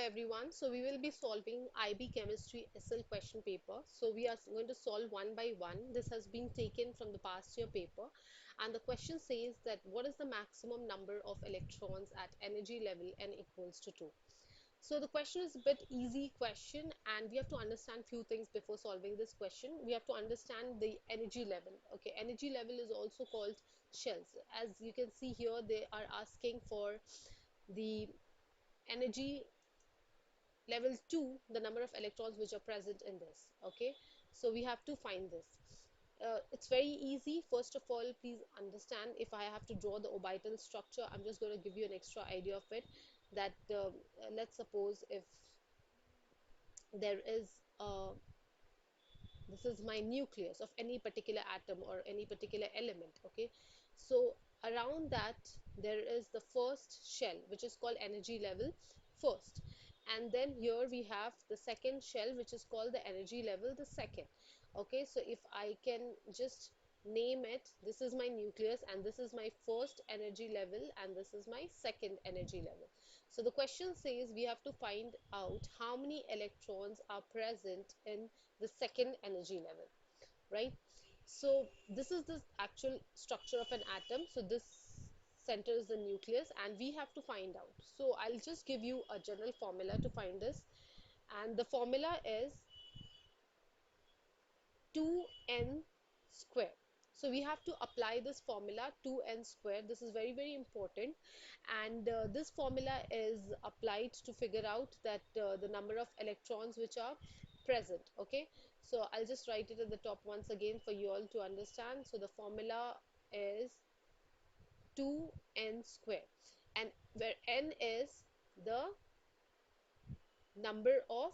everyone. So we will be solving IB Chemistry SL question paper. So we are going to solve one by one. This has been taken from the past year paper, and the question says that what is the maximum number of electrons at energy level n equals to 2? So the question is a bit easy question, and we have to understand few things before solving this question. We have to understand the energy level. Okay, energy level is also called shells. As you can see here, they are asking for the energy level 2, the number of electrons which are present in this. Okay, so we have to find this. It's very easy. First of all, please understand, if I have to draw the orbital structure, I'm just going to give you an extra idea of it, that let's suppose if there is this is my nucleus of any particular atom or any particular element. Okay, so around that there is the first shell, which is called energy level first, and then here we have the second shell, which is called the energy level the second. Okay, so if I can just name it, this is my nucleus and this is my first energy level and this is my second energy level. So the question says we have to find out how many electrons are present in the second energy level, right? So this is the actual structure of an atom. So this center is the nucleus and we have to find out. So I'll just give you a general formula to find this, and the formula is 2n square. So we have to apply this formula 2n square. This is very, very important, and this formula is applied to figure out that the number of electrons which are present. Okay, so I'll just write it at the top once again for you all to understand. So the formula is 2n square, and where n is the number of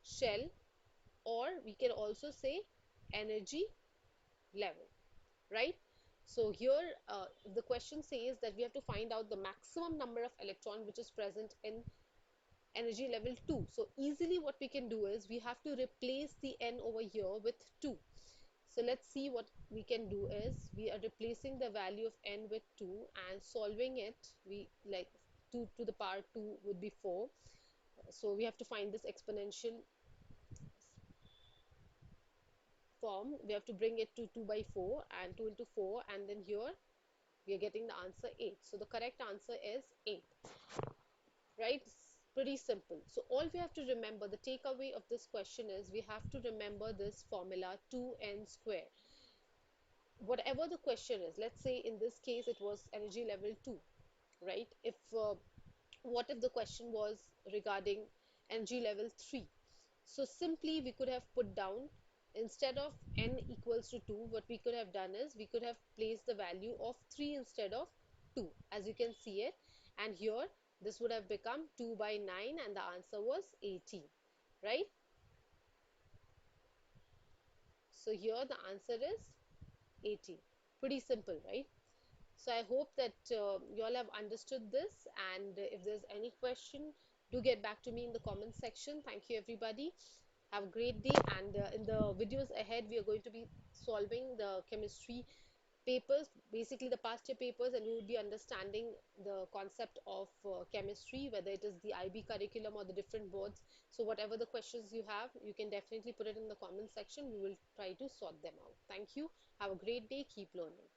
shell, or we can also say energy level, right? So here the question says that we have to find out the maximum number of electron which is present in energy level 2. So easily what we can do is we have to replace the n over here with 2. So let's see what we can do is we are replacing the value of n with 2 and solving it. We like 2 to the power 2 would be 4. So we have to find this exponential form. We have to bring it to 2 by 4 and 2 into 4, and then here we are getting the answer 8. So the correct answer is 8, right? Pretty simple. So all we have to remember, the takeaway of this question is we have to remember this formula 2n square. Whatever the question is, let's say in this case it was energy level 2, right? If what if the question was regarding energy level 3? So simply we could have put down, instead of n equals to 2, what we could have done is we could have placed the value of 3 instead of 2, as you can see it, and here this would have become 2 by 9 and the answer was 18, right? So here the answer is 18. Pretty simple, right? So I hope that you all have understood this, and if there's any question, do get back to me in the comment section. Thank you everybody. Have a great day, and in the videos ahead we are going to be solving the chemistry papers, basically the past year papers, and we would be understanding the concept of chemistry, whether it is the IB curriculum or the different boards. So whatever the questions you have, you can definitely put it in the comment section. We will try to sort them out. Thank you. Have a great day. Keep learning.